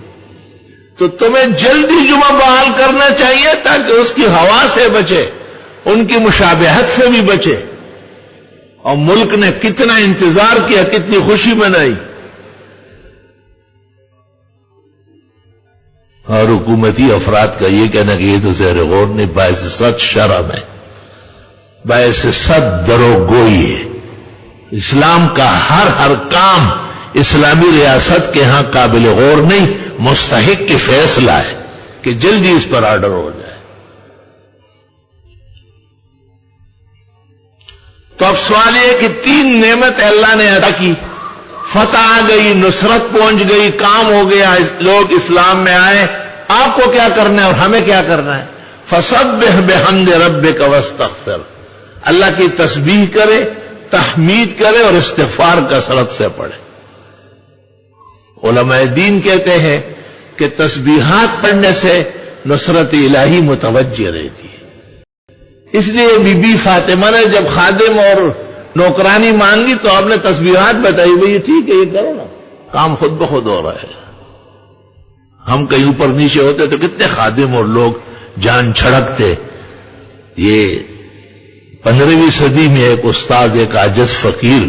تو تمہیں جلدی جمعہ بحال کرنا چاہیے تاکہ اس کی ہوا سے بچے، ان کی مشابہت سے بھی بچے. اور ملک نے کتنا انتظار کیا، کتنی خوشی منائی. اور حکومتی افراد کا یہ کہنا کہ یہ تو زیر غور نہیں، باعث صد شرم ہے، باعث صد دروگوئی ہے. اسلام کا ہر کام اسلامی ریاست کے ہاں قابل غور نہیں، مستحق کی فیصلہ ہے کہ جلدی اس پر آرڈر ہو جائے. تو اب سوال یہ کہ 3 نعمت اللہ نے عطا کی، فتح آ گئی، نصرت پہنچ گئی، کام ہو گیا، لوگ اسلام میں آئے. آپ کو کیا کرنا ہے اور ہمیں کیا کرنا ہے؟ فسبح بحمد ربک واستغفر، اللہ کی تسبیح کرے، تحمید کرے اور استغفار کثرت سے پڑھے. علماء دین کہتے ہیں کہ تسبیحات پڑھنے سے نصرت الہی متوجہ رہتی ہے. اس لیے بی بی فاطمہ نے جب خادم اور نوکرانی مانگی تو آپ نے تسبیحات بتائی، بھئی ٹھیک ہے یہ کرو نا، کام خود بخود ہو رہا ہے. ہم کہیں اوپر نیچے ہوتے تو کتنے خادم اور لوگ جان چھڑکتے. یہ 15ویں صدی میں ایک استاد، ایک عاجز فقیر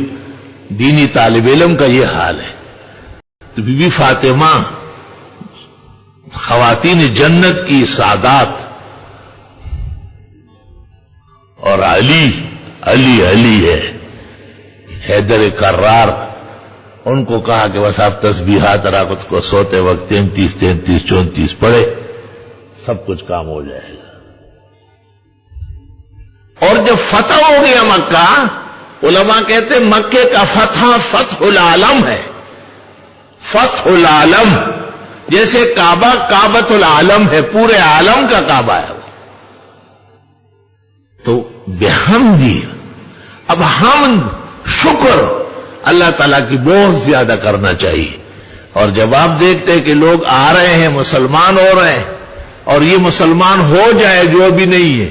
دینی طالب علم کا یہ حال ہے. تو بی بی فاطمہ خواتین جنت کی سعادات، اور علی علی علی ہے، حیدر کرار، ان کو کہا کہ بس آپ تسبیحات رات کو سوتے وقت 33 33 34 پڑھے، سب کچھ کام ہو جائے گا. اور جب فتح ہو گیا مکہ، علماء کہتے مکے کا فتح فتح العالم ہے. فتح العالم جیسے کعبہ کعبۃ العالم ہے، پورے عالم کا کعبہ ہے. تو بحمدی اب حمد شکر اللہ تعالیٰ کی بہت زیادہ کرنا چاہیے. اور جب آپ دیکھتے کہ لوگ آ رہے ہیں مسلمان ہو رہے ہیں اور یہ مسلمان ہو جائے جو بھی نہیں ہے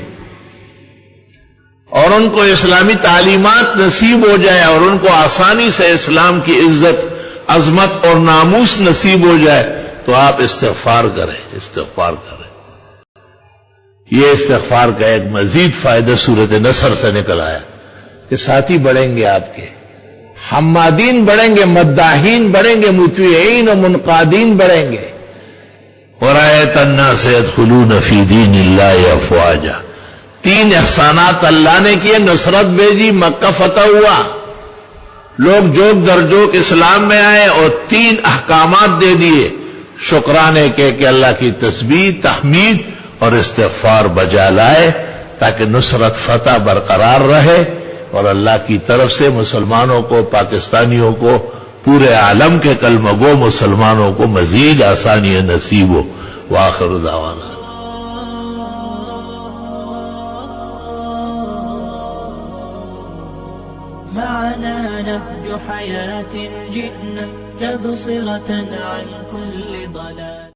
اور ان کو اسلامی تعلیمات نصیب ہو جائے اور ان کو آسانی سے اسلام کی عزت عظمت اور ناموس نصیب ہو جائے تو آپ استغفار کریں. یہ استغفار کا ایک مزید فائدہ سورۃ نصر سے نکل آیا کہ ساتھی بڑھیں گے آپ کے، حمادین بڑھیں گے، مداحین بڑھیں گے، مطیعین و منقادین بڑھیں گے. وَرَأَيْتَ النَّاسَ يَدْخُلُونَ فِي دِينِ اللَّهِ أَفْوَاجًا. 3 احسانات اللہ نے کیے، نصرت بھیجی، مکہ فتح ہوا، لوگ جوک در جوک اسلام میں آئے اور 3 احکامات دے دیے شکرانے کے کہ اللہ کی تسبیح تحمید اور استغفار بجا لائے تاکہ نصرت فتح برقرار رہے اور اللہ کی طرف سے مسلمانوں کو، پاکستانیوں کو، پورے عالم کے کلمہ گو مسلمانوں کو مزید آسانیاں نصیب ہو. وآخر دعوانا معنا نهج حياة جئنا تبصرة عن كل ضلال.